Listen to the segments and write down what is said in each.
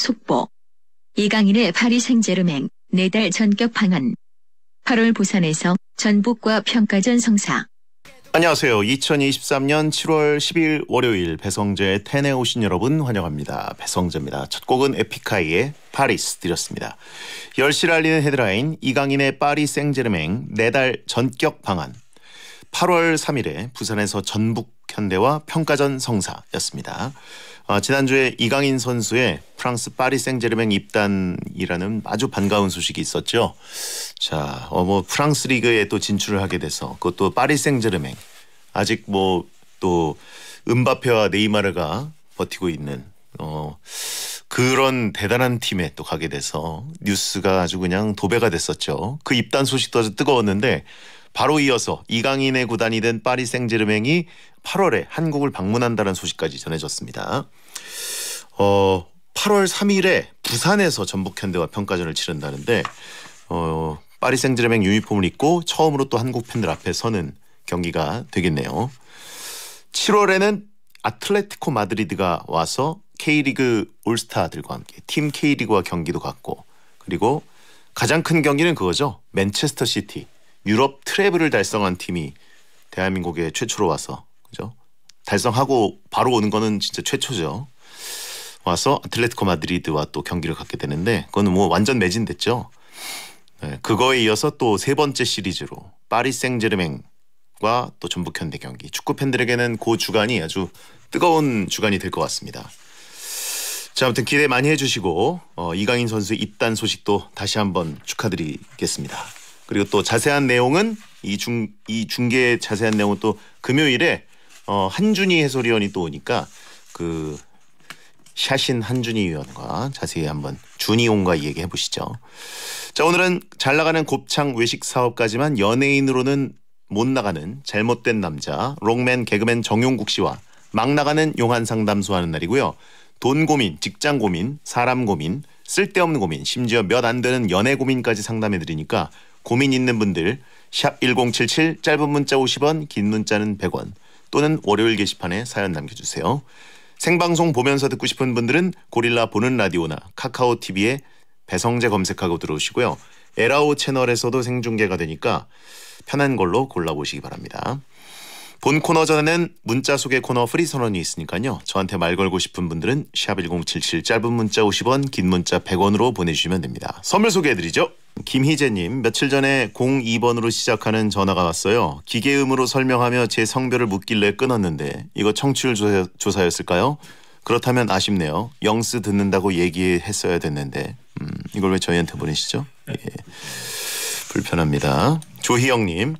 속보. 이강인의 파리 생제르맹 4달 전격 방한. 8월 부산에서 전북과 평가전 성사. 안녕하세요. 2023년 7월 10일 월요일 배성재의 텐에 오신 여러분 환영합니다. 배성재입니다. 첫 곡은 에픽하이의 파리스 드렸습니다. 10시를 알리는 헤드라인 이강인의 파리 생제르맹 4달 전격 방한. 8월 3일에 부산에서 전북 현대와 평가전 성사였습니다. 지난주에 이강인 선수의 프랑스 파리 생제르맹 입단이라는 아주 반가운 소식이 있었죠. 자, 프랑스 리그에 또 진출을 하게 돼서 그것도 파리 생제르맹 아직 또 음바페와 네이마르가 버티고 있는 그런 대단한 팀에 또 가게 돼서 뉴스가 아주 그냥 도배가 됐었죠. 그 입단 소식도 아주 뜨거웠는데 바로 이어서 이강인의 구단이 된 파리 생제르맹이 8월에 한국을 방문한다는 소식까지 전해졌습니다. 8월 3일에 부산에서 전북 현대와 평가전을 치른다는데 파리 생제르맹 유니폼을 입고 처음으로 또 한국 팬들 앞에 서는 경기가 되겠네요. 7월에는 아틀레티코 마드리드가 와서 K리그 올스타들과 함께 팀 K리그와 경기도 갖고, 그리고 가장 큰 경기는 그거죠. 맨체스터 시티. 유럽 트래블을 달성한 팀이 대한민국에 최초로 와서, 그죠? 달성하고 바로 오는 거는 진짜 최초죠. 와서 아틀레티코 마드리드와 또 경기를 갖게 되는데 그거는 완전 매진됐죠. 네, 그거에 이어서 또 세 번째 시리즈로 파리 생제르맹과 또 전북 현대 경기. 축구 팬들에게는 그 주간이 아주 뜨거운 주간이 될 것 같습니다. 자, 아무튼 기대 많이 해주시고 이강인 선수의 입단 소식도 다시 한번 축하드리겠습니다. 그리고 또 자세한 내용은 이 중계 자세한 내용은 또 금요일에 한준희 해설위원이 또 오니까 그 샤신 한준희 위원과 자세히 한번 준희용과 얘기해 보시죠. 자, 오늘은 잘 나가는 곱창 외식 사업까지만 연예인으로는 못 나가는 잘못된 남자 롱맨 개그맨 정용국 씨와 막 나가는 용한 상담소 하는 날이고요. 돈 고민, 직장 고민, 사람 고민, 쓸데없는 고민, 심지어 몇 안 되는 연애 고민까지 상담해 드리니까 고민 있는 분들 샵 1077 짧은 문자 50원 긴 문자는 100원 또는 월요일 게시판에 사연 남겨주세요. 생방송 보면서 듣고 싶은 분들은 고릴라 보는 라디오나 카카오 TV에 배성재 검색하고 들어오시고요. 에라오 채널에서도 생중계가 되니까 편한 걸로 골라보시기 바랍니다. 본 코너 전에는 문자 소개 코너 프리 선언이 있으니까요. 저한테 말 걸고 싶은 분들은 샵 1077 짧은 문자 50원 긴 문자 100원으로 보내주시면 됩니다. 선물 소개해드리죠. 김희재님, 며칠 전에 02번으로 시작하는 전화가 왔어요. 기계음으로 설명하며 제 성별을 묻길래 끊었는데 이거 청취율 조사였을까요? 그렇다면 아쉽네요. 영스 듣는다고 얘기했어야 됐는데 이걸 왜 저희한테 보내시죠? 예. 불편합니다. 조희영님,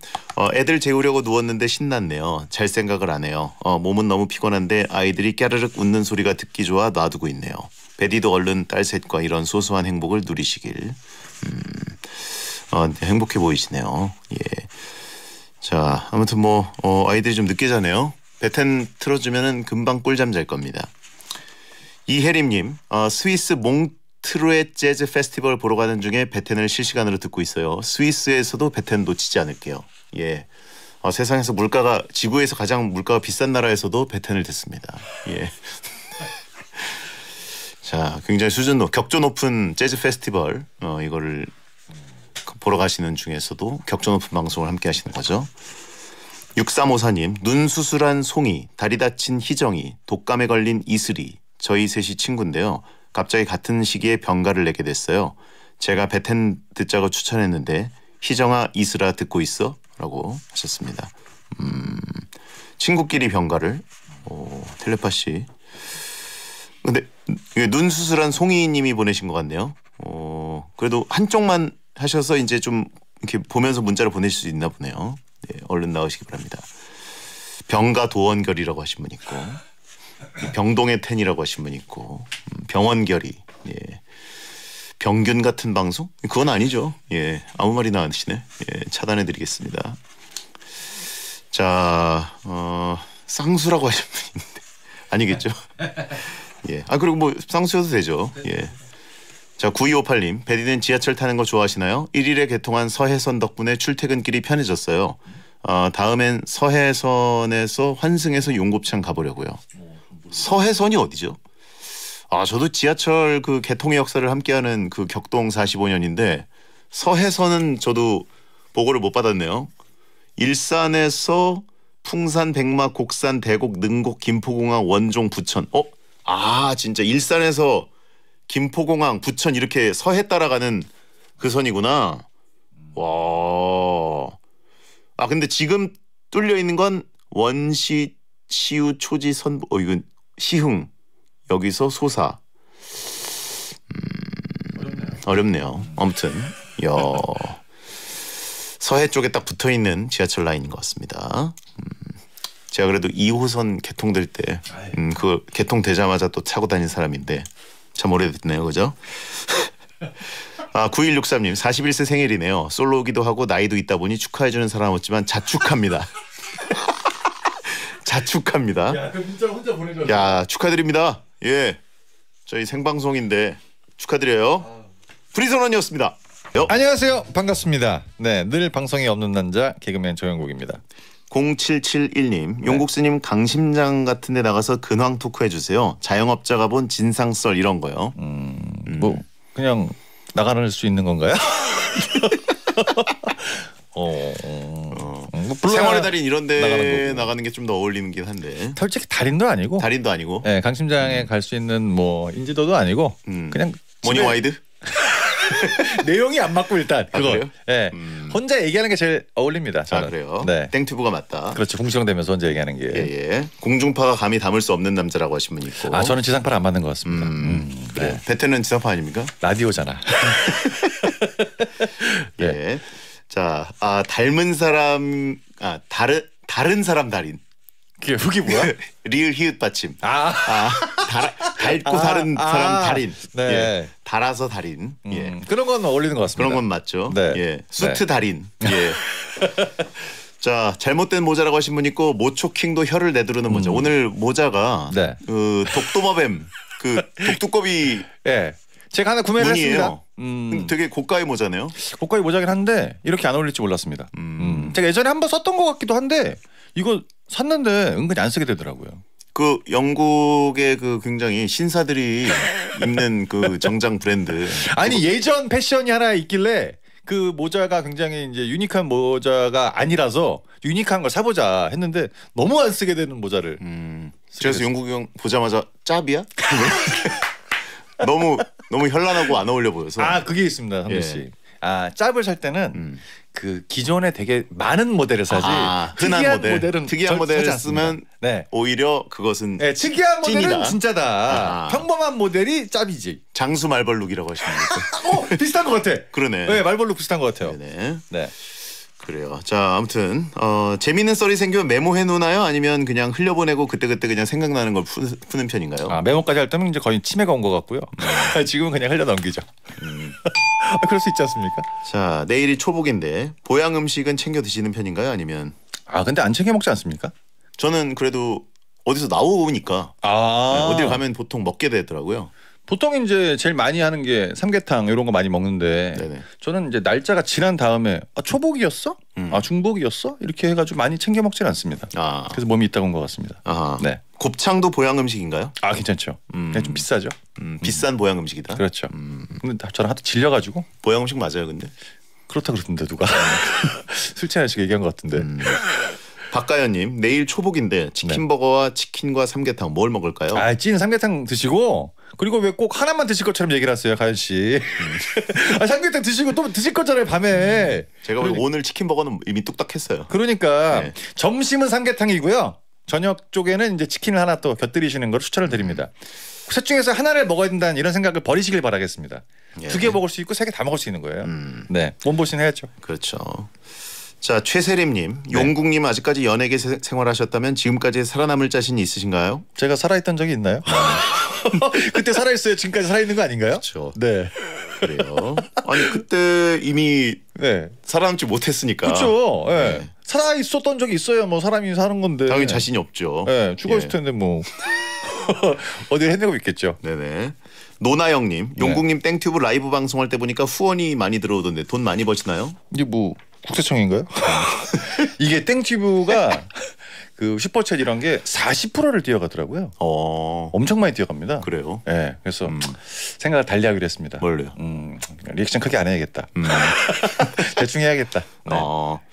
애들 재우려고 누웠는데 신났네요. 잘 생각을 안 해요. 몸은 너무 피곤한데 아이들이 깨르륵 웃는 소리가 듣기 좋아 놔두고 있네요. 베디도 얼른 딸 셋과 이런 소소한 행복을 누리시길. 행복해 보이시네요. 예. 자, 아무튼 아이들이 좀 늦게 자네요. 베텐 틀어주면은 금방 꿀잠 잘 겁니다. 이혜림님, 스위스 몽트르에 재즈 페스티벌 보러 가는 중에 베텐을 실시간으로 듣고 있어요. 스위스에서도 베텐 놓치지 않을게요. 예. 세상에서 지구에서 가장 물가가 비싼 나라에서도 베텐을 듣습니다. 예. 자, 굉장히 격조 높은 재즈 페스티벌 이거를 보러 가시는 중에서도 격조 높은 방송을 함께 하시는 거죠. 6354님, 눈 수술한 송이, 다리 다친 희정이, 독감에 걸린 이슬이, 저희 셋이 친구인데요. 갑자기 같은 시기에 병가를 내게 됐어요. 제가 베텐 듣자고 추천했는데 희정아 이슬아 듣고 있어? 라고 하셨습니다. 친구끼리 병가를 텔레파시. 근데 눈 수술한 송이님이 보내신 것 같네요. 그래도 한쪽만 하셔서 이제 좀 이렇게 보면서 문자를 보내실 수 있나 보네요. 네, 얼른 나오시기 바랍니다. 병가 도원결이라고 하신 분 있고 병동의 텐이라고 하신 분 있고 병원결이. 예. 병균 같은 방송? 그건 아니죠. 예, 아무 말이나 하시네. 예, 차단해드리겠습니다. 자, 쌍수라고 하신 분 있는데 아니겠죠? 예. 그리고 쌍수여도 되죠. 예. 자, 9258님, 베디는 지하철 타는 거 좋아하시나요? 1일에 개통한 서해선 덕분에 출퇴근길이 편해졌어요. 다음엔 서해선에서 환승해서 용곱창 가보려고요. 서해선이 어디죠? 저도 지하철 그 개통의 역사를 함께하는 그 격동 45년인데 서해선은 저도 보고를 못 받았네요. 일산에서 풍산, 백마, 곡산, 대곡, 능곡, 김포공항, 원종, 부천. 진짜 일산에서 김포공항, 부천 이렇게 서해 따라가는 그 선이구나. 와. 근데 지금 뚫려 있는 건 원시, 시우, 초지, 선부. 이건 시흥. 여기서 소사. 어렵네요. 아무튼 서해 쪽에 딱 붙어 있는 지하철 라인인 것 같습니다. 제가 그래도 2호선 개통될 때 그 개통되자마자 또 타고 다닌 사람인데 참 오래됐네요. 그죠? 9163님 41세 생일이네요. 솔로기도 하고 나이도 있다 보니 축하해주는 사람 없지만 자축합니다. 자축합니다. 야, 그 문자 혼자 보내줘. 야, 축하드립니다. 예, 저희 생방송인데 축하드려요. 프리선언이었습니다. 안녕하세요. 반갑습니다. 네, 늘 방송에 없는 남자 개그맨 조영국입니다. 0771님 용국스님 강심장 같은 데 나가서 근황 토크 해주세요. 자영업자가 본 진상썰 이런 거요. 뭐 그냥 나가는 수 있는 건가요? 생활의 달인 이런 데 나가는 나가는 게 좀 더 어울리긴 한데 솔직히 달인도 아니고 달인도 아니고 네, 강심장에 갈 수 있는 뭐 인지도도 아니고 그냥 모닝 와이드? 내용이 안 맞고 일단 그거. 그래요? 네. 혼자 얘기하는 게 제일 어울립니다. 저는. 그래요? 네. 땡튜브가 맞다. 그렇죠. 궁시렁대면서 혼자 얘기하는 게. 예. 공중파가 감히 담을 수 없는 남자라고 하신 분 있고. 저는 지상파를 안 맞는 것 같습니다. 그래. 네. 베테는 지상파 아닙니까? 라디오잖아. 네. 예. 자, 닮은 사람, 다른 사람 달인. 그게 흑이 뭐야? 리을 히읗 받침. 닳고 다른 사람 달인. 네. 예. 달아서 달인. 예. 그런 건 어울리는 것 같습니다. 그런 건 맞죠. 네. 예. 수트 네. 달인. 예. 자, 잘못된 모자라고 하신 분 있고 모초킹도 혀를 내두르는 모자. 오늘 모자가 네. 그 독도마뱀 그 독두꺼비 예. 제가 하나 구매를 했습니다. 문이에요. 되게 고가의 모자네요. 고가의 모자긴 한데 이렇게 안 어울릴 줄 몰랐습니다. 제가 예전에 한번 썼던 것 같기도 한데 이거 샀는데 은근히 안 쓰게 되더라고요. 그 영국의 그 굉장히 신사들이 입는 그 정장 브랜드. 아니 예전 패션이 하나 있길래 그 모자가 굉장히 이제 유니크한 모자가 아니라서 유니크한 걸 사보자 했는데 너무 안 쓰게 되는 모자를. 그래서 영국이 형 보자마자 짭이야? 너무 현란하고 안 어울려 보여서. 그게 있습니다, 한배 씨. 예. 짭을 살 때는 그 기존에 되게 많은 모델을 사지. 흔한 모델은 특이한 모델을 사지 않습니다. 쓰면 네. 오히려 그것은 특이한 모델은 찐이다. 진짜다. 평범한 모델이 짭이지. 장수 말벌룩이라고 하시는 거죠. 비슷한 것 같아. 그러네. 네, 말벌룩 비슷한 것 같아요. 네네. 네. 그래요. 자, 아무튼 재미있는 썰이 생기면 메모해 놓나요? 아니면 그냥 흘려보내고 그때그때 그냥 생각나는 걸 푸는 편인가요? 메모까지 할 때면 이제 거의 치매가 온 것 같고요. 지금은 그냥 흘려 넘기죠. 그럴 수 있지 않습니까? 자, 내일이 초복인데 보양 음식은 챙겨 드시는 편인가요? 아니면 근데 안 챙겨 먹지 않습니까? 저는 그래도 어디서 나오니까 어딜 가면 보통 먹게 되더라고요. 보통 이제 제일 많이 하는 게 삼계탕 이런 거 많이 먹는데 네네. 저는 이제 날짜가 지난 다음에 초복이었어? 중복이었어? 이렇게 해가지고 많이 챙겨 먹지는 않습니다. 그래서 몸이 있다고 온 것 같습니다. 네. 곱창도 보양 음식인가요? 괜찮죠. 네, 좀 비싸죠. 비싼 보양 음식이다. 그렇죠. 근데 저는 하도 질려가지고. 보양 음식 맞아요, 근데? 그렇다 그러던데 누가 술 취하시 얘기한 것 같은데. 박가연님 내일 초복인데 치킨버거와 치킨과 삼계탕 뭘 먹을까요? 찐 삼계탕 드시고 그리고 왜 꼭 하나만 드실 것처럼 얘기를 하세요, 가연 씨. 삼계탕 드시고 또 드실 거잖아요, 밤에. 제가 오늘 치킨버거는 이미 뚝딱했어요. 그러니까 네. 점심은 삼계탕이고요. 저녁 쪽에는 이제 치킨을 하나 또 곁들이시는 걸 추천을 드립니다. 셋 중에서 하나를 먹어야 된다는 이런 생각을 버리시길 바라겠습니다. 예. 2개 먹을 수 있고 3개 다 먹을 수 있는 거예요. 네, 몸보신 해야죠. 그렇죠. 자, 최세림님, 용국님 아직까지 연예계 생활하셨다면 지금까지 살아남을 자신이 있으신가요? 제가 살아있던 적이 있나요? 그때 살아있어요. 지금까지 살아있는 거 아닌가요? 그렇죠. 네. 그래요. 아니 그때 이미 살아남지 못했으니까. 그렇죠. 네. 살아있었던 적이 있어요. 뭐 사람이 사는 건데. 당연히 자신이 없죠. 네, 죽어있을 텐데 뭐 어디 해내고 있겠죠. 네네. 노나영님, 용국님 땡튜브 라이브 방송할 때 보니까 후원이 많이 들어오던데 돈 많이 버시나요? 이게 뭐 국세청인가요? 이게 땡튜브가 그 슈퍼챗 이런 게 40%를 뛰어가더라고요. 엄청 많이 뛰어갑니다. 그래요? 네, 그래서 생각을 달리하기로 했습니다. 뭘로요? 리액션 크게 안 해야겠다. 대충 해야겠다. 네.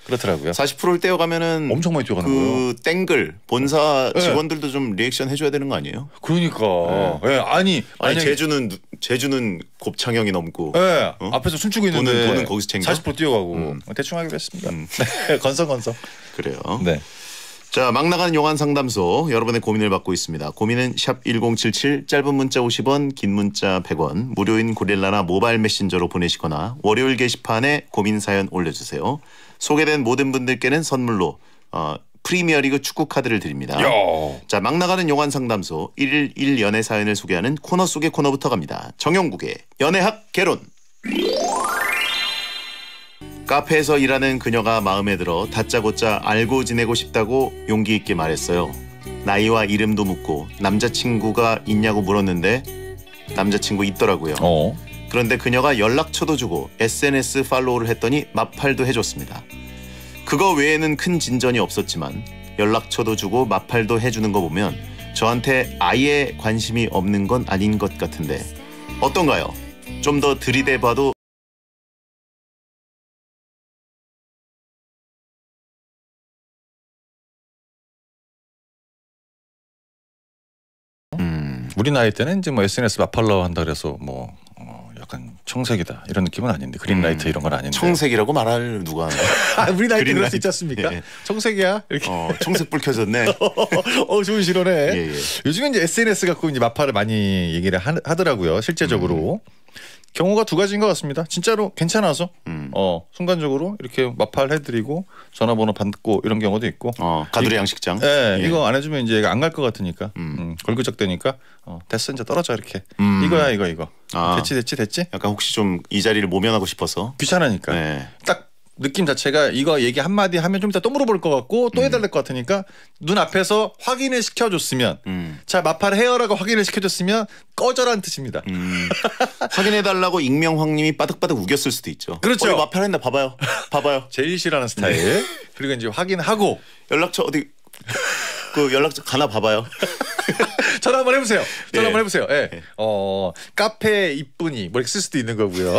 그렇더라고요. 40%를 떼어가면은 엄청 많이 뛰어가는 거예요. 그 땡글 본사 직원들도 좀 리액션 해줘야 되는 거 아니에요? 그러니까. 네. 아니 제주는 곱창형이 넘고. 네. 앞에서 춤추고 있는데 돈은 거기서 챙겨. 40% 뛰어가고 대충 하기로 했습니다. 네. 건성건성. 그래요. 네. 자, 막 나가는 용한 상담소 여러분의 고민을 받고 있습니다. 고민은 샵 1077 짧은 문자 50원 긴 문자 100원 무료인 고릴라나 모바일 메신저로 보내시거나 월요일 게시판에 고민 사연 올려주세요. 소개된 모든 분들께는 선물로 프리미어리그 축구 카드를 드립니다. 자, 막 나가는 용한 상담소 1일 1연애 사연을 소개하는 코너 속의 코너부터 갑니다. 정용국의 연애학 개론. 카페에서 일하는 그녀가 마음에 들어 다짜고짜 알고 지내고 싶다고 용기 있게 말했어요. 나이와 이름도 묻고 남자친구가 있냐고 물었는데 남자친구 있더라고요. 그런데 그녀가 연락처도 주고 SNS 팔로우를 했더니 마팔도 해줬습니다. 그거 외에는 큰 진전이 없었지만 연락처도 주고 마팔도 해주는 거 보면 저한테 아예 관심이 없는 건 아닌 것 같은데 어떤가요? 좀 더 들이대봐도 우리 나이 때는 이제 뭐 SNS 마팔로 한다 그래서 뭐 약간 청색이다 이런 느낌은 아닌데 그린라이트 이런 건 아닌데 청색이라고 말할 누가 우리 나이 때 그럴 그린라이트. 수 있지 않습니까? 예. 청색이야 이렇게 청색 불 켜졌네. 좋은 실언해. 예. 요즘에 이제 SNS 갖고 이제 마팔을 많이 얘기를 하더라고요. 실제적으로 경우가 두 가지인 것 같습니다. 진짜로 괜찮아서 순간적으로 이렇게 마팔 해드리고 전화번호 받고 이런 경우도 있고. 가두리 양식장. 예. 이거 안 해주면 이제 안 갈 것 같으니까 걸그적 되니까 됐어 이제 떨어져 이렇게 이거야 이거 됐지 약간 혹시 좀 이 자리를 모면하고 싶어서 귀찮으니까 네. 딱 느낌 자체가 이거 얘기 한마디 하면 좀 이따 또 물어볼 것 같고 또 해달랄 것 같으니까 눈 앞에서 확인을 시켜줬으면 자 마팔 해요라고 확인을 시켜줬으면 꺼져라는 뜻입니다. 확인해달라고 익명황님이 빠득빠득 우겼을 수도 있죠. 그렇죠. 마팔했나 봐봐요. 제일 싫어하는 스타일. 그리고 이제 확인하고 연락처 어디 그 연락처 가나 봐봐요. 전화 한번 해보세요. 전화 예. 한번 해보세요. 예. 카페 이쁜이 뭐 이렇게 쓸 수도 있는 거고요.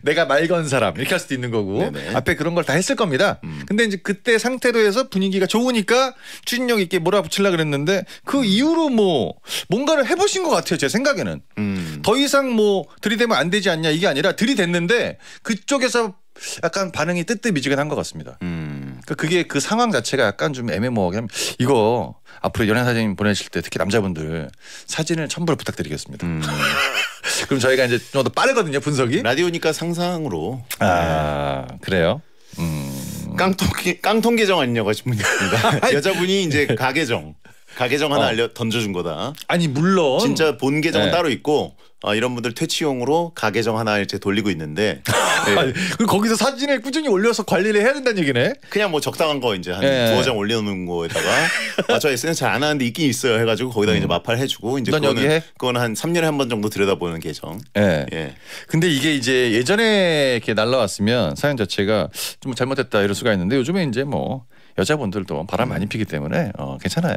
내가 말 건 사람 이렇게 할 수도 있는 거고. 네네. 앞에 그런 걸 다 했을 겁니다. 근데 이제 그때 상태로 해서 분위기가 좋으니까 추진력 있게 몰아붙이려고 그랬는데 그 이후로 뭐 뭔가를 해보신 것 같아요. 제 생각에는. 더 이상 뭐 들이대면 안 되지 않냐 이게 아니라 들이댔는데 그쪽에서 약간 반응이 뜨뜻미지근한 것 같습니다. 그게 그 상황 자체가 약간 좀 애매모호하게 하면 이거 앞으로 연애 사진 보내실 때 특히 남자분들 사진을 첨부를 부탁드리겠습니다. 그럼 저희가 이제 좀 더 빠르거든요 분석이. 라디오니까 상상으로. 그래요. 깡통 계정 아니냐고 하신 분이 있습니다. 여자분이 이제 가계정 하나 던져준 거다. 아니 물론 진짜 본 계정은 네. 따로 있고 이런 분들 퇴치용으로 가계정 하나 이제 돌리고 있는데 아니, 그리고 거기서 사진을 꾸준히 올려서 관리를 해야 된다는 얘기네. 그냥 뭐 적당한 거 이제 한 네. 2장 올려놓는 거에다가 저 SNS 잘 안 하는데 있긴 있어요 해가지고 거기다 이제 마팔 해주고 이제 넌 여기 해? 그거는 한 3년에 한 번 정도 들여다보는 계정. 예. 예. 근데 이게 이제 예전에 이렇게 날라왔으면 사연 자체가 좀 잘못됐다 이럴 수가 있는데 요즘에 이제 뭐 여자분들도 바람 많이 피기 때문에 괜찮아요.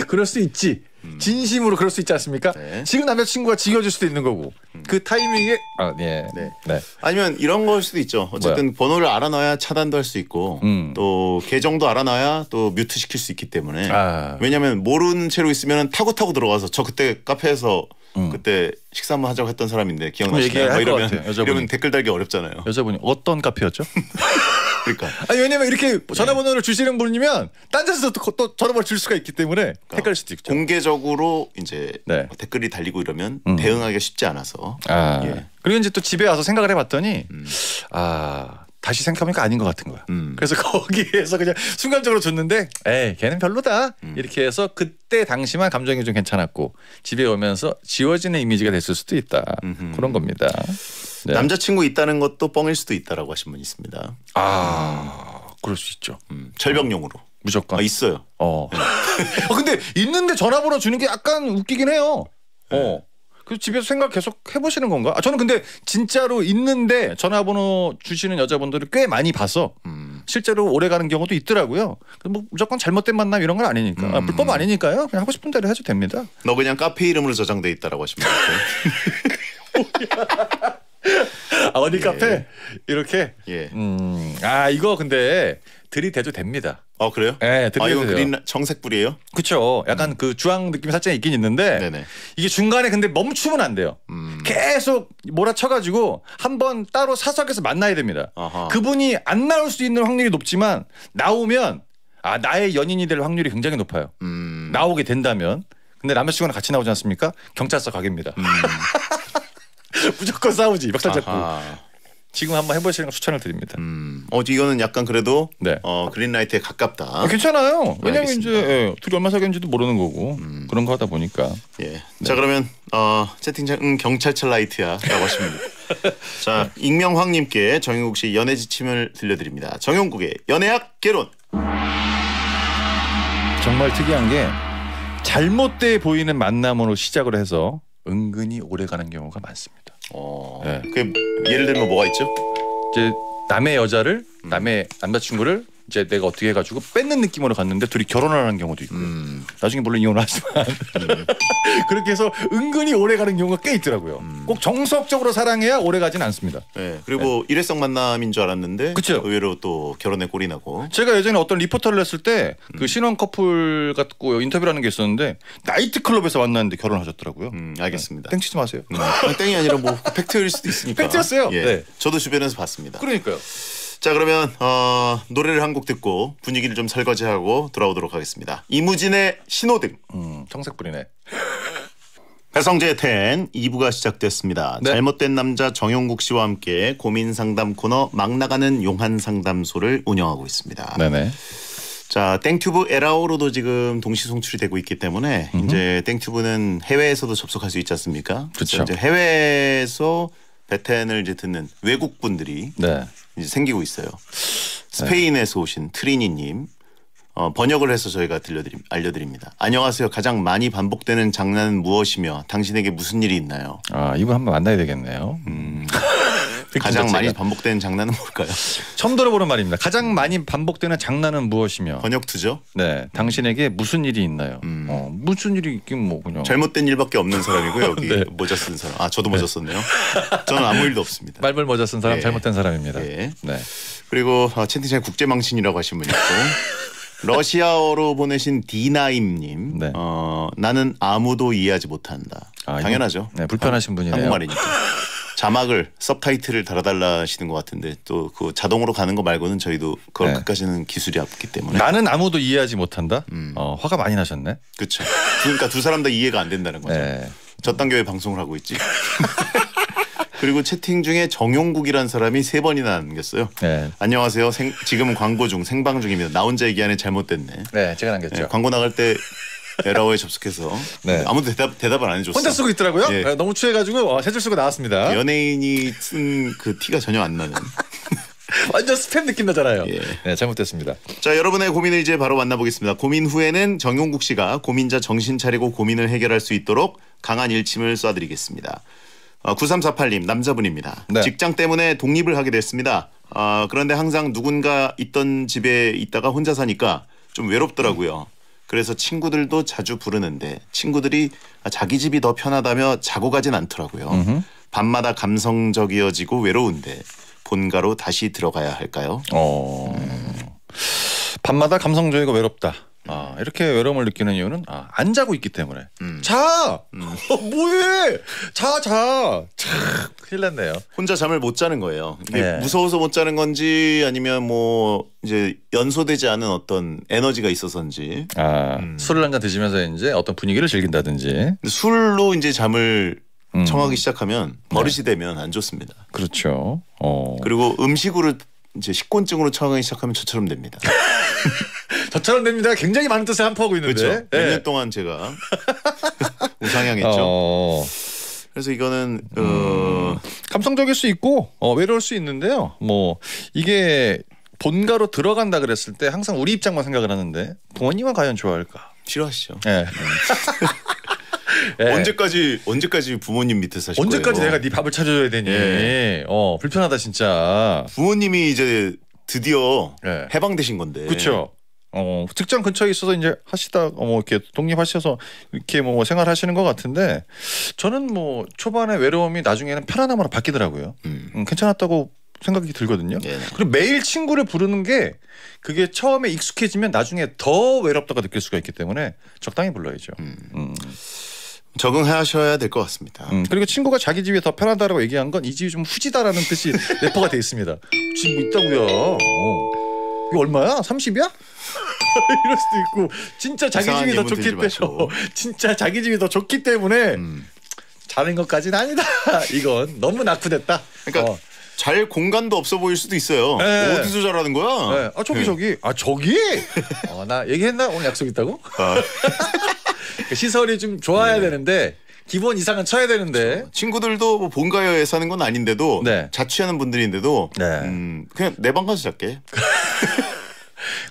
그럴 수 있지. 진심으로 그럴 수 있지 않습니까? 네. 지금 남자친구가 지겨줄 수도 있는 거고 그 타이밍에 네. 네. 아니면 이런 걸 수도 있죠. 어쨌든 번호를 알아놔야 차단도 할 수 있고 또 계정도 알아놔야 또 뮤트 시킬 수 있기 때문에 왜냐하면 모르는 채로 있으면 타고 들어가서 저 그때 카페에서 그때 식사 한번 하자고 했던 사람인데 기억나시나요? 얘기할 것 이러면 같아요, 여자분이. 이러면 댓글 달기 어렵잖아요. 여자분이 어떤 카페였죠? 그러니까 아니 왜냐면 이렇게 전화번호를 주시는 분이면 딴 데서 또 전화번호 줄 수가 있기 때문에 헷갈릴 수도 있죠. 공개적으로 이제 네. 댓글이 달리고 이러면 대응하기가 쉽지 않아서. 예. 그리고 이제 또 집에 와서 생각을 해봤더니 다시 생각해보니까 아닌 것 같은 거야. 그래서 거기에서 그냥 순간적으로 줬는데 에이 걔는 별로다 이렇게 해서 그때 당시만 감정이 좀 괜찮았고 집에 오면서 지워지는 이미지가 됐을 수도 있다. 그런 겁니다. 네. 남자친구 있다는 것도 뻥일 수도 있다라고 하신 분이 있습니다. 그럴 수 있죠. 철벽용으로. 무조건. 있어요. 근데 있는데 전화번호 주는 게 약간 웃기긴 해요. 그래서 집에서 생각 계속 해보시는 건가? 저는 근데 진짜로 있는데 전화번호 주시는 여자분들을 꽤 많이 봐서 실제로 오래 가는 경우도 있더라고요. 뭐 무조건 잘못된 만남 이런 건 아니니까. 불법 아니니까요. 그냥 하고 싶은 대로 해도 됩니다. 너 그냥 카페 이름으로 저장돼 있다라고 하시면 돼요. 어디 카페? 이렇게? 예. 이거 근데 들이대도 됩니다. 그래요? 네, 이거 그린 청색불이에요? 그렇죠. 약간 그 주황 느낌이 살짝 있긴 있는데 네네. 이게 중간에 근데 멈추면 안 돼요. 계속 몰아쳐가지고 한번 따로 사석에서 만나야 됩니다. 아하. 그분이 안 나올 수 있는 확률이 높지만 나오면 나의 연인이 될 확률이 굉장히 높아요. 나오게 된다면. 근데 남자친구랑 같이 나오지 않습니까? 경찰서 가게입니다. 무조건 싸우지. 멱살 잡고. 지금 한번 해보시는 거 추천을 드립니다. 이거는 약간 그래도 네. 그린라이트에 가깝다. 괜찮아요. 왜냐면 알겠습니다. 이제 둘이 얼마 사귀었는지도 모르는 거고 그런 거 하다 보니까. 예. 네. 자 그러면 채팅창 경찰차 라이트야라고 하십니다. 자 익명황님께 정용국 씨 연애 지침을 들려드립니다. 정용국의 연애학 개론. 정말 특이한 게 잘못돼 보이는 만남으로 시작을 해서 은근히 오래가는 경우가 많습니다. 네. 그 예를 들면 뭐가 있죠? 이제 남의 여자를 남의 남자친구를 이제 내가 어떻게 해가지고 뺏는 느낌으로 갔는데 둘이 결혼을 하는 경우도 있고요. 나중에 물론 이혼을 하지만 그렇게 해서 은근히 오래가는 경우가 꽤 있더라고요. 꼭 정석적으로 사랑해야 오래가진 않습니다. 네. 그리고 일회성 만남인 줄 알았는데 그쵸? 의외로 또 결혼에 꼴이 나고. 제가 예전에 어떤 리포터를 했을 때 그 신혼 커플 갖고 인터뷰를 하는 게 있었는데 나이트클럽에서 만났는데 결혼하셨더라고요. 알겠습니다. 땡 치지 마세요. 땡이 아니라 뭐 팩트일 수도 있으니까. 팩트였어요. 예. 네. 저도 주변에서 봤습니다. 그러니까요. 자 그러면 노래를 한 곡 듣고 분위기를 좀 설거지하고 돌아오도록 하겠습니다. 이무진의 신호등. 청색불이네. 배성재의 10 2부가 시작됐습니다. 네. 잘못된 남자 정용국 씨와 함께 고민 상담 코너 막 나가는 용한 상담소를 운영하고 있습니다. 네네. 자 땡튜브 에라오로도 지금 동시 송출이 되고 있기 때문에 이제 땡튜브는 해외에서도 접속할 수 있지 않습니까? 그렇죠. 이제 해외에서 베텐을 이제 듣는 외국 분들이 네. 이제 생기고 있어요. 스페인에서 오신 트리니님 번역을 해서 저희가 알려드립니다. 안녕하세요. 가장 많이 반복되는 장난은 무엇이며 당신에게 무슨 일이 있나요? 이분 한번 만나야 되겠네요. 가장 많이 반복되는 장난은 뭘까요? 처음 들어보는 말입니다. 가장 많이 반복되는 장난은 무엇이며? 번역 투죠? 네, 당신에게 무슨 일이 있나요? 무슨 일이 있긴 뭐 그냥 잘못된 일밖에 없는 사람이고요. 여기 네. 모자 쓴 사람. 저도 모자 썼네요. 저는 아무 일도 없습니다. 말벌 모자 쓴 사람 예. 잘못된 사람입니다. 예. 네. 그리고 채팅창에 국제망신이라고 하신 분 있고 러시아어로 보내신 디나임님. 네. 나는 아무도 이해하지 못한다. 당연하죠. 네, 불편하신 분이네요. 한국말이니까. 자막을 서브타이틀을 달아달라 하시는 것 같은데 또 그 자동으로 가는 거 말고는 저희도 그것까지는 기술이 없기 때문에. 나는 아무도 이해하지 못한다. 화가 많이 나셨네. 그렇죠. 그러니까 두 사람 다 이해가 안 된다는 거죠. 네. 저딴 교회 방송을 하고 있지. 그리고 채팅 중에 정용국이라는 사람이 3번이나 남겼어요. 네. 안녕하세요. 지금은 광고 중 생방 중입니다. 나 혼자 얘기하네 잘못됐네. 네, 제가 남겼죠. 네, 광고 나갈 때 에라오에 접속해서 네. 아무도 대답을 안 해줬어. 혼자 쓰고 있더라고요. 예. 네, 너무 취해가지고 세 줄 쓰고 나왔습니다. 연예인이 쓴 그 티가 전혀 안 나는. 완전 스팸 느낌 나잖아요. 예. 네, 잘못됐습니다. 자, 여러분의 고민을 이제 바로 만나보겠습니다. 고민 후에는 정용국 씨가 고민자 정신 차리고 고민을 해결할 수 있도록 강한 일침을 쏴드리겠습니다. 9348님 남자분입니다. 네. 직장 때문에 독립을 하게 됐습니다. 그런데 항상 누군가 있던 집에 있다가 혼자 사니까 좀 외롭더라고요. 그래서 친구들도 자주 부르는데 친구들이 자기 집이 더 편하다며 자고 가진 않더라고요. 밤마다 감성적이어지고 외로운데 본가로 다시 들어가야 할까요? 밤마다 감성적이고 외롭다. 이렇게 외로움을 느끼는 이유는 안 자고 있기 때문에. 자! 뭐해! 자! 큰일 났네요. 혼자 잠을 못 자는 거예요. 이게 네. 무서워서 못 자는 건지 아니면 뭐 이제 연소되지 않은 어떤 에너지가 있어서인지. 술을 한 잔 드시면서 이제 어떤 분위기를 즐긴다든지. 근데 술로 이제 잠을 청하기 시작하면 버릇이 되면 안 좋습니다. 그렇죠. 그리고 음식으로 이제 식곤증으로 청하기 시작하면 저처럼 됩니다. 저처럼 됩니다. 굉장히 많은 뜻을 함포하고 있는데. 그렇죠. 몇 년 동안 제가 우상향했죠. 그래서 이거는 감성적일 수 있고 외로울 수 있는데요. 뭐 이게 본가로 들어간다 그랬을 때 항상 우리 입장만 생각을 하는데 부모님은 과연 좋아할까? 싫어하시죠. 네. 네. 언제까지 부모님 밑에 사실 언제까지 거예요? 내가 네 밥을 차려줘야 되니? 네. 불편하다 진짜. 부모님이 이제 드디어 네. 해방되신 건데. 그렇죠. 직장 근처에 있어서 이제 하시다 이렇게 독립하셔서 이렇게 뭐 생활하시는 것 같은데 저는 뭐 초반에 외로움이 나중에는 편안함으로 바뀌더라고요. 괜찮았다고 생각이 들거든요. 네네. 그리고 매일 친구를 부르는 게 그게 처음에 익숙해지면 나중에 더 외롭다고 느낄 수가 있기 때문에 적당히 불러야죠. 적응하셔야 될 것 같습니다. 그리고 친구가 자기 집이 더 편하다라고 얘기한 건 이 집이 좀 후지다라는 뜻이 내포가 돼 있습니다. 집 뭐 있다고요. 이거 얼마야? 30이야? 이럴 수도 있고 진짜 자기 집이 더 좋기 때문에 진짜 자기 집이 더 좋기 때문에 자는 것까지는 아니다. 이건 너무 낙후됐다. 그러니까 잘 공간도 없어 보일 수도 있어요. 네. 어디서 자라는 거야? 네. 저기? 나 얘기했나? 오늘 약속 있다고? 시설이 좀 좋아야 되는데 기본 이상은 쳐야 되는데 그렇죠. 친구들도 뭐 본가에 사는 건 아닌데도 네. 자취하는 분들인데도 그냥 내 방 가서 잘게.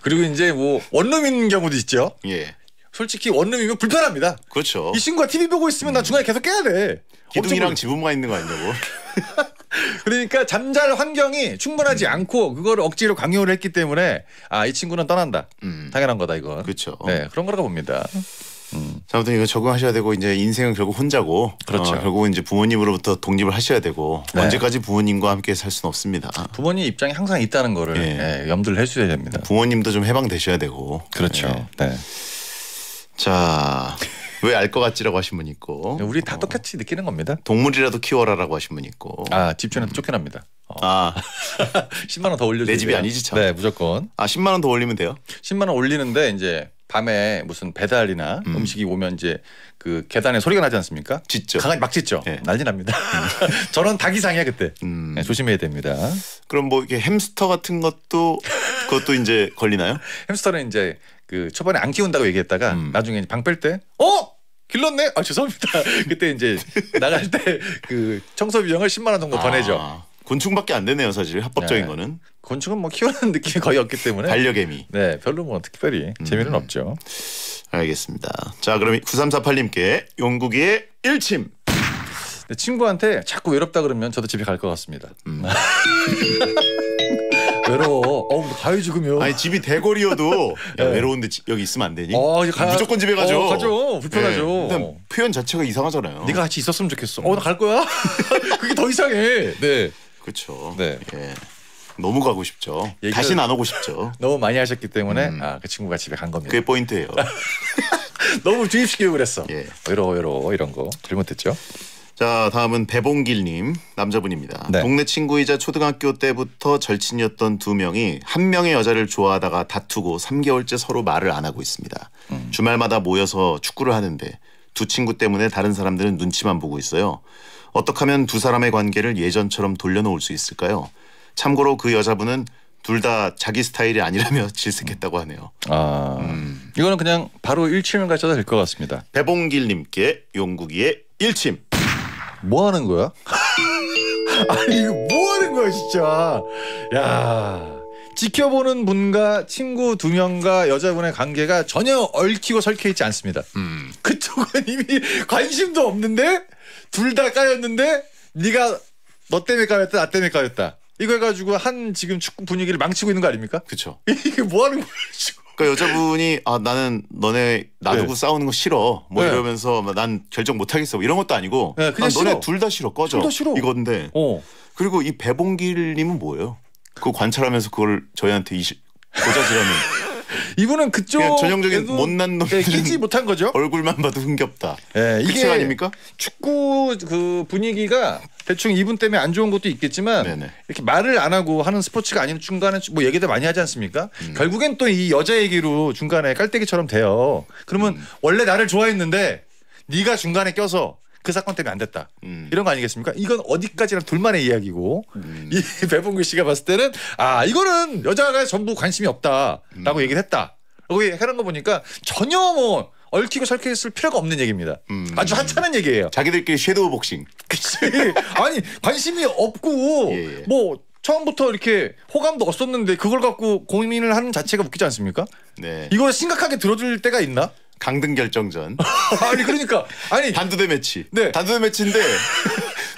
그리고 이제 뭐 원룸인 경우도 있죠. 예. 솔직히 원룸이면 불편합니다. 그렇죠. 이 친구가 TV 보고 있으면 나 중간에 계속 깨야 돼. 기둥이랑 지붕만 있는 거 아니냐고. 그러니까 잠잘 환경이 충분하지 않고 그거를 억지로 강요를 했기 때문에 이 친구는 떠난다. 당연한 거다 이건. 그렇죠. 네, 그런 거라고 봅니다. 자, 아무튼 이거 적응하셔야 되고 이제 인생은 결국 혼자고 그렇죠. 결국은 이제 부모님으로부터 독립을 하셔야 되고 네. 언제까지 부모님과 함께 살 수는 없습니다. 부모님 입장이 항상 있다는 거를 염두를 해주셔야 됩니다. 부모님도 좀 해방되셔야 되고. 그렇죠. 네. 자, 왜 알 것 같지라고 하신 분 있고. 우리 다 똑같이 느끼는 겁니다. 동물이라도 키워라라고 하신 분 있고. 집주인한테 쫓겨납니다. 10만 원 더 올려주세요. 내 집이 아니지 참. 네, 무조건. 10만 원 더 올리면 돼요? 10만 원 올리는데 이제 밤에 무슨 배달이나 음식이 오면 이제 그 계단에 소리가 나지 않습니까? 짖죠. 강아지 막 짖죠. 네. 난리 납니다. 저런 닭이상이야 그때. 네, 조심해야 됩니다. 그럼 뭐 이게 햄스터 같은 그것도 이제 걸리나요? 햄스터는 이제 그 초반에 안 키운다고 얘기했다가 나중에 방 뺄 때 길렀네? 죄송합니다. 그때 이제 나갈 때 그 청소 비용을 10만 원 정도 더 내죠. 곤충밖에 안 되네요, 사실 합법적인 거는. 곤충은 뭐 키우는 느낌이 거의 없기 때문에. 반려개미. 네, 별로 뭐 특별히 재미는 없죠. 알겠습니다. 자, 그럼 9348님께 용국이의 일침. 친구한테 자꾸 외롭다 그러면 저도 집에 갈 것 같습니다. 외로워. 가야지 그러면. 아니 집이 대거리여도 야, 외로운데 여기 있으면 안 되니? 무조건 집에 가죠. 가죠. 불편하죠. 일단 표현 자체가 이상하잖아요. 네가 같이 있었으면 좋겠어. 나 갈 거야. 그게 더 이상해. 네. 그렇죠. 네. 예. 너무 가고 싶죠. 다시는 안 오고 싶죠. 너무 많이 하셨기 때문에 그 친구가 집에 간 겁니다. 그게 포인트예요. 너무 주입시키고 그랬어. 예. 외로워 이런 거 잘못했죠. 자, 다음은 배봉길님 남자분입니다. 네. 동네 친구이자 초등학교 때부터 절친이었던 두 명이 한 명의 여자를 좋아하다가 다투고 3개월째 서로 말을 안 하고 있습니다. 주말마다 모여서 축구를 하는데 두 친구 때문에 다른 사람들은 눈치만 보고 있어요. 어떻게 하면 두 사람의 관계를 예전처럼 돌려놓을 수 있을까요? 참고로 그 여자분은 둘 다 자기 스타일이 아니라며 질색했다고 하네요. 이거는 그냥 바로 일침을 가셔도 될 것 같습니다. 배봉길님께 용국이의 일침. 뭐 하는 거야? 아니 이거 뭐 하는 거야 진짜. 야, 지켜보는 분과 친구 두 명과 여자분의 관계가 전혀 얽히고 설켜 있지 않습니다. 그쪽은 이미 관심도 없는데 둘 다 까였는데 네가 너 때문에 까였다 나 때문에 까였다 이거 해가지고 한 지금 축구 분위기를 망치고 있는 거 아닙니까? 그렇죠. 이게 뭐 하는 거야 지금. 그러니까 여자분이 나는 너네 놔두고 싸우는 거 싫어 뭐 이러면서 난 결정 못 하겠어 뭐 이런 것도 아니고 그냥 난 싫어. 너네 둘 다 싫어 꺼져 둘 다 싫어. 이건데 그리고 이 배봉길님은 뭐예요? 그거 관찰하면서 그걸 저희한테 고자질하는 이분은 그쪽 전형적인 못난 놈 끼지 못한 거죠. 얼굴만 봐도 흥겹다. 이게 아닙니까? 축구 그 분위기가 대충 이분 때문에 안 좋은 것도 있겠지만 이렇게 말을 안 하고 하는 스포츠가 아닌 중간에 뭐 얘기들 많이 하지 않습니까? 결국엔 또 이 여자 얘기로 중간에 깔때기처럼 돼요. 그러면 원래 나를 좋아했는데 네가 중간에 껴서 그 사건 때문에 안 됐다. 이런 거 아니겠습니까? 이건 어디까지나 둘만의 이야기고 이 배봉규 씨가 봤을 때는 이거는 여자가 전부 관심이 없다라고 얘기를 했다. 라고 하는 거 보니까 전혀 뭐 얽히고 설켜 있을 필요가 없는 얘기입니다. 아주 하찮은 얘기예요. 자기들끼리 섀도우 복싱. 그치. 아니 관심이 없고 뭐 처음부터 이렇게 호감도 없었는데 그걸 갖고 고민을 하는 자체가 웃기지 않습니까? 네. 이거 심각하게 들어줄 때가 있나? 강등 결정전. 아니 그러니까 단두대 매치. 네. 단두대 매치인데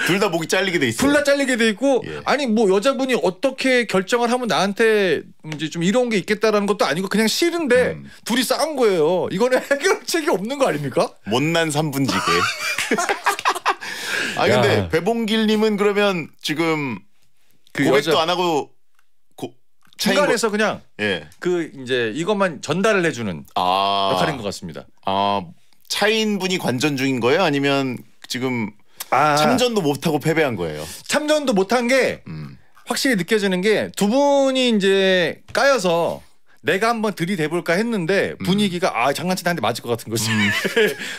둘 다 목이 잘리게 돼 있어요. 둘 다 잘리게 돼 있고 예. 아니 뭐 여자분이 어떻게 결정을 하면 나한테 이제 좀 이런 게 있겠다라는 것도 아니고 그냥 싫은데 둘이 싸운 거예요. 이거는 해결책이 없는 거 아닙니까? 못난 3분지게. 아 야. 근데 배봉길님은 그러면 지금 그 고백도 여자 안 하고 중간에서 그냥 예. 그 이제 이것만 전달을 해주는 역할인 것 같습니다. 차인분이 관전 중인 거예요? 아니면 지금 아, 참전도 못하고 패배한 거예요? 참전도 못한 게 확실히 느껴지는 게 두 분이 이제 까여서 내가 한번 들이대볼까 했는데 분위기가 장난치다 한 대 맞을 것 같은 거지.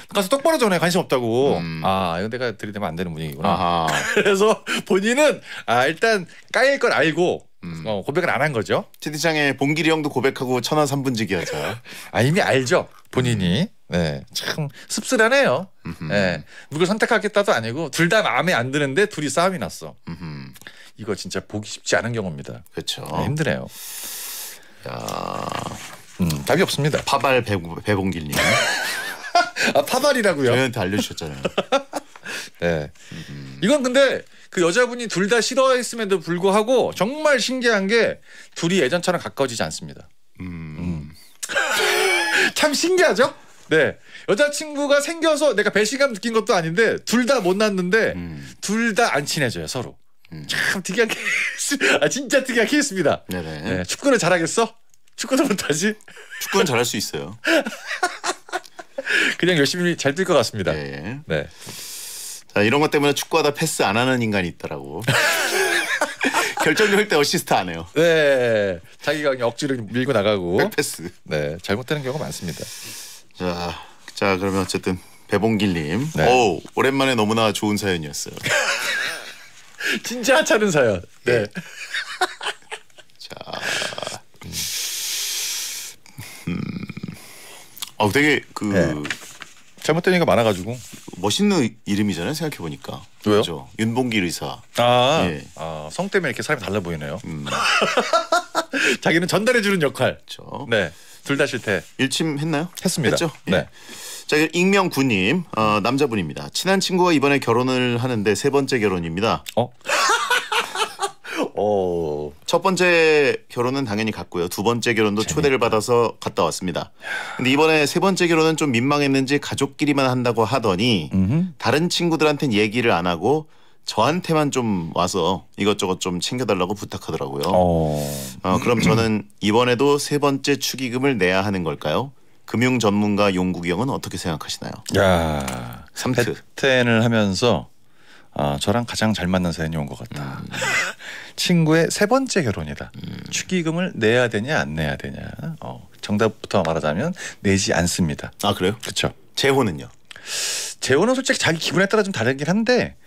가서 똑바로 전해 관심 없다고. 이거 내가 들이대면 안 되는 분위기구나. 아하. 그래서 본인은 일단 까일 걸 알고 고백을 안 한 거죠. 채팅창에 봉길이 형도 고백하고 천안 3분지기 하자. 이미 알죠 본인이. 네, 참 씁쓸하네요. 네, 누굴 선택하겠다도 아니고 둘 다 마음에 안 드는데 둘이 싸움이 났어. 이거 진짜 보기 쉽지 않은 경우입니다. 그렇죠. 네, 힘드네요. 야, 답이 없습니다. 파발 배봉길님. 파발이라고요? 저희한테 알려주셨잖아요. 네. 이건 근데 그 여자분이 둘 다 싫어했음에도 불구하고 정말 신기한 게 둘이 예전처럼 가까워지지 않습니다. 참 신기하죠? 네. 여자친구가 생겨서 내가 배신감 느낀 것도 아닌데 둘 다 못 났는데 둘 다 안 친해져요 서로. 참 특이한 케이스. 진짜 특이한 케이스입니다. 네네. 네. 축구는 잘하겠어? 축구도 못하지? 축구는 잘할 수 있어요. 그냥 열심히 잘 뛸 것 같습니다. 네. 네. 자, 이런 것 때문에 축구하다 패스 안 하는 인간이 있더라고. 결정적일 때 어시스트 안 해요. 네. 자기가 그냥 억지로 밀고 나가고. 백패스. 네. 잘못되는 경우가 많습니다. 자 그러면 어쨌든 배봉길님. 네. 오, 오랜만에 너무나 좋은 사연이었어요. 진짜 하찮은 사연. 네. 자, 되게 네. 잘못된 얘기가 많아가지고. 멋있는 이름이잖아요. 생각해 보니까. 왜요? 그렇죠? 윤봉길 의사. 예. 성 때문에 이렇게 사람이 달라 보이네요. 자기는 전달해주는 역할. 그렇죠. 네. 둘 다 싫대. 일침 했나요? 했습니다. 했죠? 네. 예. 자, 익명구님, 남자분입니다. 친한 친구가 이번에 결혼을 하는데 세 번째 결혼입니다. 첫 번째 결혼은 당연히 갔고요. 두 번째 결혼도 초대를 받아서 갔다 왔습니다. 근데 이번에 세 번째 결혼은 좀 민망했는지 가족끼리만 한다고 하더니 다른 친구들한테는 얘기를 안 하고 저한테만 좀 와서 이것저것 좀 챙겨달라고 부탁하더라고요. 그럼 저는 이번에도 세 번째 축의금을 내야 하는 걸까요? 금융 전문가 용국이 형은 어떻게 생각하시나요? 야, 3트. 베텐을 하면서 저랑 가장 잘 맞는 사연이 온 것 같다. 친구의 세 번째 결혼이다. 축의금을 내야 되냐 안 내야 되냐. 정답부터 말하자면 내지 않습니다. 아 그래요? 그렇죠. 재혼은요? 재혼은 솔직히 자기 기분에 따라 좀 다르긴 한데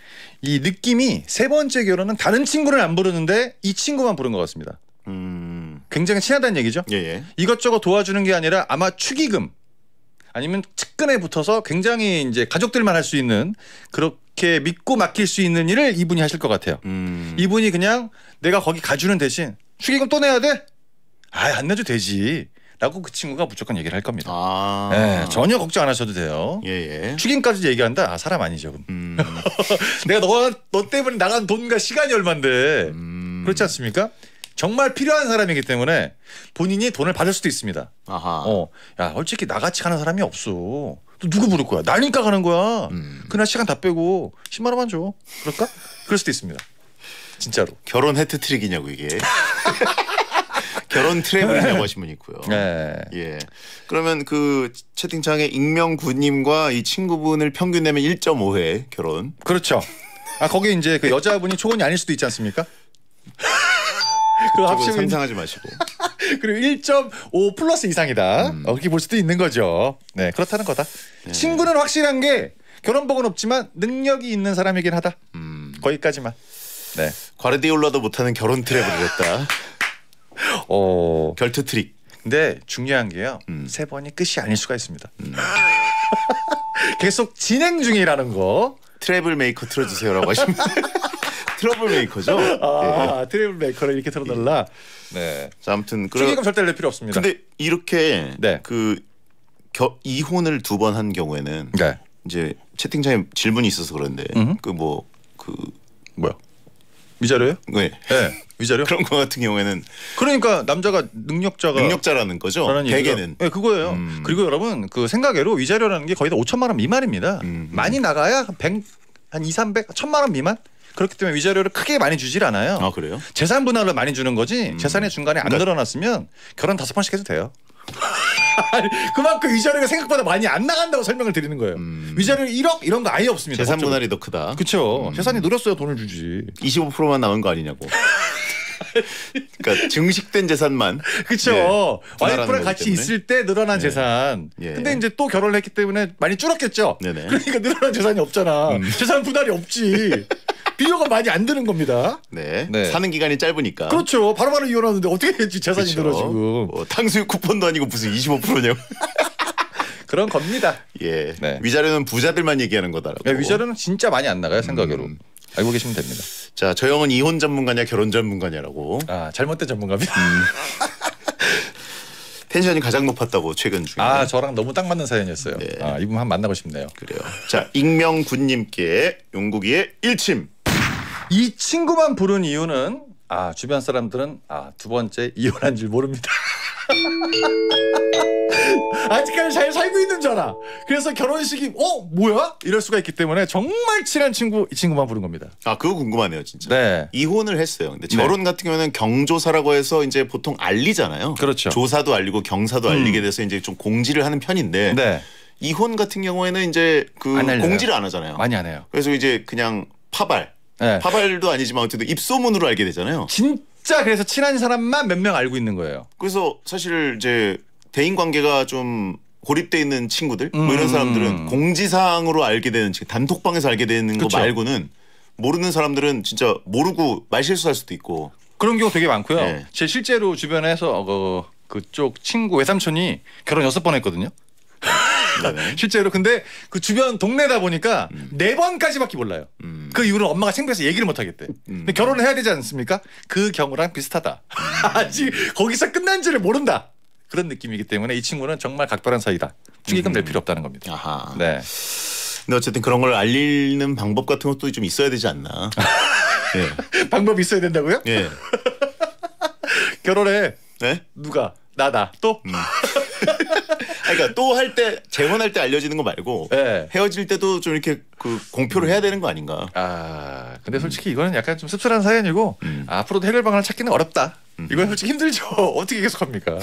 이 느낌이 세 번째 결혼은 다른 친구를 안 부르는데 이 친구만 부른 것 같습니다. 굉장히 친하다는 얘기죠. 예. 이것저것 도와주는 게 아니라 아마 축의금 아니면 측근에 붙어서 굉장히 이제 가족들만 할 수 있는 그렇게 믿고 맡길 수 있는 일을 이분이 하실 것 같아요. 이분이 그냥 내가 거기 가주는 대신 축의금 또 내야 돼? 안 내도 되지. 라고 그 친구가 무조건 얘기를 할 겁니다. 네, 전혀 걱정 안 하셔도 돼요. 예. 축의금까지 얘기한다? 사람 아니죠. 그럼. 내가 너 때문에 나간 돈과 시간이 얼만데 그렇지 않습니까? 정말 필요한 사람이기 때문에 본인이 돈을 받을 수도 있습니다. 아하. 야, 솔직히 나같이 가는 사람이 없어. 또 누구 부를 거야? 나니까 가는 거야. 그날 시간 다 빼고 10만 원만 줘. 그럴까? 그럴 수도 있습니다. 진짜로. 결혼 해트트릭이냐고 이게. 결혼 트래블이냐고 하신 분 있고요. 네. 예. 그러면 그 채팅창에 익명구님과 이 친구분을 평균 내면 1.5회 결혼. 그렇죠. 거기 이제 그 여자분이 초혼이 아닐 수도 있지 않습니까? 그거 합치면 상상하지 마시고. 그리고 1.5 플러스 이상이다. 그렇게 볼 수도 있는 거죠. 네, 그렇다는 거다. 네. 친구는 확실한 게 결혼복은 없지만 능력이 있는 사람이긴 하다. 거기까지만. 네. 과르디올라도 못하는 결혼 트래블을 했다. 결투 트릭. 근데 중요한 게요. 세 번이 끝이 아닐 수가 있습니다. 계속 진행 중이라는 거. 트래블 메이커 틀어주세요라고 하시면 트러블 메이커죠. 트래블 메이커를 이렇게 틀어달라. 네. 자, 아무튼 축의금 절대 낼 필요 없습니다. 근데 이렇게 네. 그 이혼을 두 번 한 경우에는 네. 이제 채팅창에 질문이 있어서 그런데 그 뭐야? 위자료요? 네. 네. 위자료? 그런 거 같은 경우에는 그러니까 남자가 능력자라는 거죠. 라는 대개는. 네, 그거예요. 그리고 여러분 그 생각외로 위자료라는 게 거의 다 5천만 원 미만입니다. 많이 나가야 한 2, 300, 1,000만 원 미만? 그렇기 때문에 위자료를 크게 많이 주질 않아요. 아 그래요? 재산 분할을 많이 주는 거지 재산의 중간에 안 늘어났으면 결혼 5번씩 해도 돼요. 그만큼 위자료가 생각보다 많이 안 나간다고 설명을 드리는 거예요. 위자료 1억 이런 거 아예 없습니다. 재산 분할이 더 크다. 그렇죠. 재산이 늘었어야 돈을 주지. 25%만 남은 거 아니냐고. 그러니까 증식된 재산만. 그렇죠. 예, 와이프랑 같이 때문에. 있을 때 늘어난 재산. 예. 근데 이제 또 결혼을 했기 때문에 많이 줄었겠죠. 네네. 그러니까 늘어난 재산이 없잖아. 재산 분할이 없지. 비교가 많이 안 드는 겁니다. 네. 네. 사는 기간이 짧으니까. 그렇죠. 바로바로 이혼하는데 어떻게 했지 재산이 늘어 지금. 탕수육 쿠폰도 아니고 무슨 25%냐고. 그런 겁니다. 예. 네. 위자료는 부자들만 얘기하는 거다라고. 네, 위자료는 진짜 많이 안 나가요 생각으로. 알고 계시면 됩니다. 자, 저 형은 이혼 전문가냐 결혼 전문가냐라고. 아 잘못된 전문가입니다. 텐션이 가장 높았다고 최근 중에. 아 저랑 너무 딱 맞는 사연이었어요. 네. 아 이분 한번 만나고 싶네요. 그래요. 자, 익명군님께 용국이의 일침. 이 친구만 부른 이유는 주변 사람들은 두 번째 이혼한 줄 모릅니다. 아직까지 잘 살고 있는 줄 알아. 그래서 결혼식이 뭐야? 이럴 수가 있기 때문에 정말 친한 친구 이 친구만 부른 겁니다. 아, 그거 궁금하네요, 진짜. 네. 이혼을 했어요. 근데 결혼 같은 경우에는 경조사라고 해서 이제 보통 알리잖아요. 그렇죠. 조사도 알리고 경사도 알리게 돼서 이제 좀 공지를 하는 편인데 네. 이혼 같은 경우에는 이제 그 안 알려요. 공지를 안 하잖아요. 많이 안 해요. 그래서 이제 그냥 파발. 네. 파발도 아니지만 어쨌든 입소문으로 알게 되잖아요. 진짜 그래서 친한 사람만 몇 명 알고 있는 거예요. 그래서 사실 이제 대인 관계가 좀 고립돼 있는 친구들 뭐 이런 사람들은 공지사항으로 알게 되는 단톡방에서 알게 되는 그쵸. 거 말고는 모르는 사람들은 진짜 모르고 말실수할 수도 있고 그런 경우 되게 많고요. 네. 제 실제로 주변에서 그쪽 친구 외삼촌이 결혼 6번 했거든요. 네네. 실제로. 근데 그 주변 동네다 보니까 4번까지밖에 몰라요. 그 이후로는 엄마가 창피해서 얘기를 못 하겠대. 근데 결혼을 해야 되지 않습니까? 그 경우랑 비슷하다. 아직 거기서 끝난지를 모른다. 그런 느낌이기 때문에 이 친구는 정말 각별한 사이다. 축의금 낼 필요 없다는 겁니다. 아하. 네. 근데 어쨌든 그런 걸 알리는 방법 같은 것도 좀 있어야 되지 않나. 예. 방법이 있어야 된다고요? 예. 결혼해. 네? 누가? 나다. 또? 그러니까 또 할 때 재혼할 때 알려지는 거 말고 네. 헤어질 때도 좀 이렇게 그 공표를 해야 되는 거 아닌가. 근데 솔직히 이거는 약간 좀 씁쓸한 사연이고 앞으로도 해결 방안을 찾기는 어렵다. 이건 솔직히 힘들죠. 어떻게 계속합니까?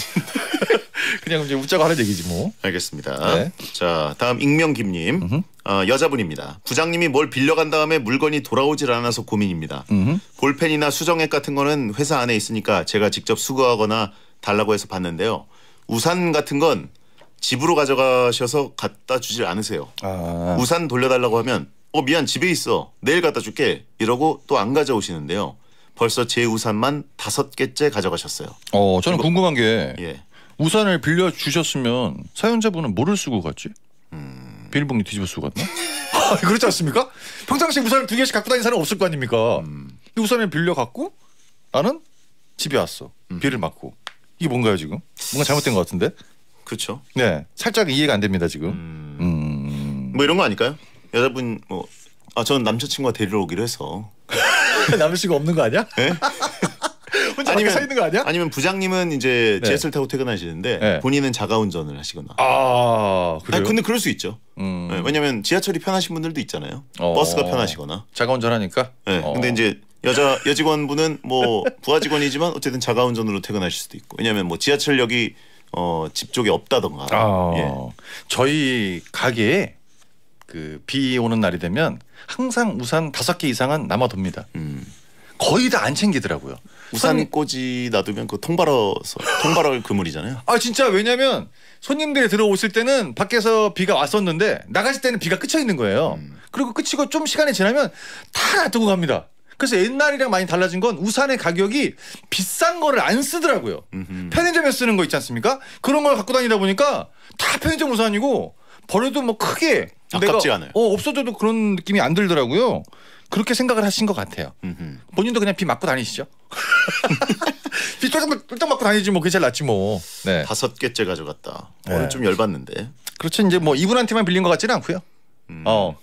그냥 이제 웃자고 하는 얘기지 뭐. 알겠습니다. 네. 자, 다음 익명김님. 여자분입니다. 부장님이 뭘 빌려간 다음에 물건이 돌아오질 않아서 고민입니다. 볼펜이나 수정액 같은 거는 회사 안에 있으니까 제가 직접 수거하거나 달라고 해서 봤는데요. 우산 같은 건 집으로 가져가셔서 갖다 주질 않으세요. 우산 돌려달라고 하면 미안 집에 있어 내일 갖다 줄게 이러고 또 안 가져오시는데요. 벌써 제 우산만 5개째 가져가셨어요. 저는 궁금한 게 예. 우산을 빌려 주셨으면 사연자분은 뭐를 쓰고 갔지? 비닐봉지 뒤집어 쓰고 갔나? 그렇지 않습니까? 평상시에 우산을 2개씩 갖고 다니는 사람은 없을 거 아닙니까? 이 우산을 빌려 갖고 나는 집에 왔어. 비를 맞고. 이게 뭔가요 지금? 뭔가 잘못된 것 같은데? 그렇죠. 네, 살짝 이해가 안 됩니다 지금. 뭐 이런 거 아닐까요? 여자분 저는 남자친구가 데리러 오기로 해서. 남자친구 없는 거 아니야? 네? 혼자 밖에 서 있는 거 아니야? 아니면 부장님은 이제 네. 지하철 타고 퇴근하시는데 네. 본인은 자가 운전을 하시거나. 그래요? 아니, 근데 그럴 수 있죠. 네, 왜냐하면 지하철이 편하신 분들도 있잖아요. 어. 버스가 편하시거나. 자가 운전하니까. 네. 근데 이제 여직원분은 뭐 부하 직원이지만 어쨌든 자가 운전으로 퇴근하실 수도 있고. 왜냐하면 뭐 지하철역이 집 쪽에 없다던가. 예. 저희 가게에 비 오는 날이 되면 항상 우산 5개 이상은 남아둡니다. 거의 다 안 챙기더라고요. 우산 꽂이 놔두면 그 통발월 그물이잖아요. 진짜 왜냐면 손님들이 들어오실 때는 밖에서 비가 왔었는데 나가실 때는 비가 그쳐 있는 거예요. 그리고 그치고 좀 시간이 지나면 다 놔두고 갑니다. 그래서 옛날이랑 많이 달라진 건 우산의 가격이 비싼 거를 안 쓰더라고요. 편의점에 쓰는 거 있지 않습니까? 그런 걸 갖고 다니다 보니까 다 편의점 우산이고 버려도 뭐 크게 아깝지 않아요. 없어져도 그런 느낌이 안 들더라고요. 그렇게 생각을 하신 것 같아요. 본인도 그냥 비 맞고 다니시죠? 비 쫄딱 맞고 다니지 뭐 그게 제일 낫지 뭐. 네. 5개째 가져갔다. 네. 오늘 좀 열받는데. 그렇죠. 이제 뭐 이분한테만 빌린 것 같지는 않고요.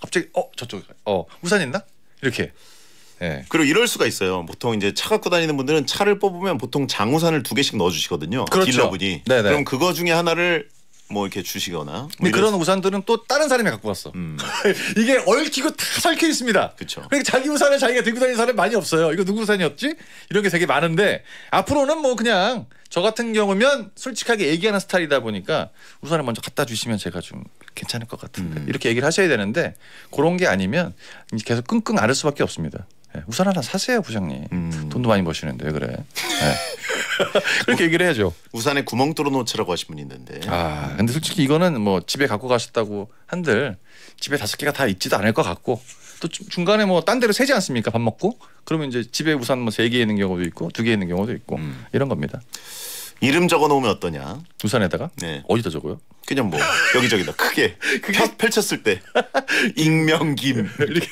갑자기 저쪽에 우산 있나? 이렇게. 예. 그리고 이럴 수가 있어요. 보통 이제 차 갖고 다니는 분들은 차를 뽑으면 보통 장우산을 2개씩 넣어주시거든요. 그렇죠. 딜러분이. 네네. 그럼 그거 중에 하나를 뭐 이렇게 주시거나. 뭐 근데 그런 우산들은 또 다른 사람이 갖고 왔어. 이게 얽히고 다 설켜 있습니다. 그쵸. 그러니까 자기 우산을 자기가 들고 다니는 사람이 많이 없어요. 이거 누구 우산이었지? 이런 게 되게 많은데 앞으로는 뭐 그냥 저 같은 경우면 솔직하게 얘기하는 스타일이다 보니까 우산을 먼저 갖다 주시면 제가 좀 괜찮을 것 같은데 이렇게 얘기를 하셔야 되는데 그런 게 아니면 이제 계속 끙끙 앓을 수밖에 없습니다. 네, 우산 하나 사세요, 부장님. 돈도 많이 버시는데 왜 그래? 네. 그렇게 얘기를 해야죠. 우산에 구멍 뚫어 놓으라고 하신 분이 있는데. 아, 근데 솔직히 이거는 뭐 집에 갖고 가셨다고 한들 집에 5개가 다 있지도 않을 것 같고 또 중간에 뭐 딴 데로 새지 않습니까? 밥 먹고 그러면 이제 집에 우산 뭐 3개 있는 경우도 있고 2개 있는 경우도 있고 이런 겁니다. 이름 적어 놓으면 어떠냐? 우산에다가 네. 어디다 적어요? 그냥 뭐 여기저기다 크게 펼쳤을 때 익명김 이렇게.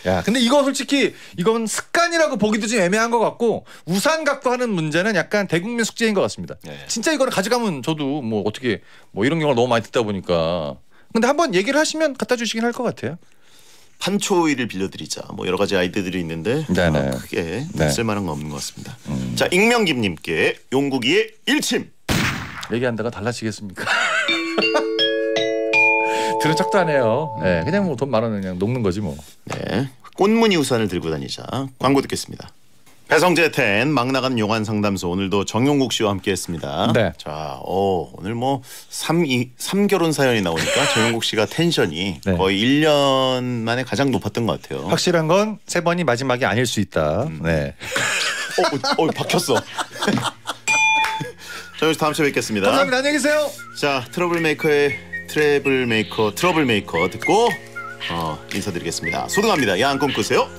야, 근데 이거 솔직히 이건 습관이라고 보기도 좀 애매한 것 같고 우산 갖고 하는 문제는 약간 대국민 숙제인 것 같습니다. 네. 진짜 이거는 가져가면 저도 뭐 어떻게 뭐 이런 경우를 너무 많이 듣다 보니까 근데 한번 얘기를 하시면 갖다 주시긴 할 것 같아요. 판초이를 빌려드리자 뭐 여러 가지 아이디어들이 있는데 네네. 크게 네. 쓸만한 건 없는 것 같습니다. 자, 익명김님께 용국이의 일침. 얘기한다가 달라지겠습니까? 들은 척도 안 해요. 네, 그냥 뭐 돈 10,000원 그냥 녹는 거지 뭐. 네, 꽃무늬 우산을 들고 다니자. 광고 듣겠습니다. 배성재 텐 막 나가는 용안 상담소 오늘도 정용국 씨와 함께했습니다. 네. 자, 오늘 뭐 3결혼 사연이 나오니까 정용국 씨가 텐션이 네. 거의 1년 만에 가장 높았던 것 같아요. 확실한 건 3번이 마지막이 아닐 수 있다. 네. 박혔어. 자, 다음 주에 뵙겠습니다. 감사합니다. 안녕히 계세요. 자, 트러블메이커 듣고 인사드리겠습니다. 소등합니다. 야한 꿈 꾸세요.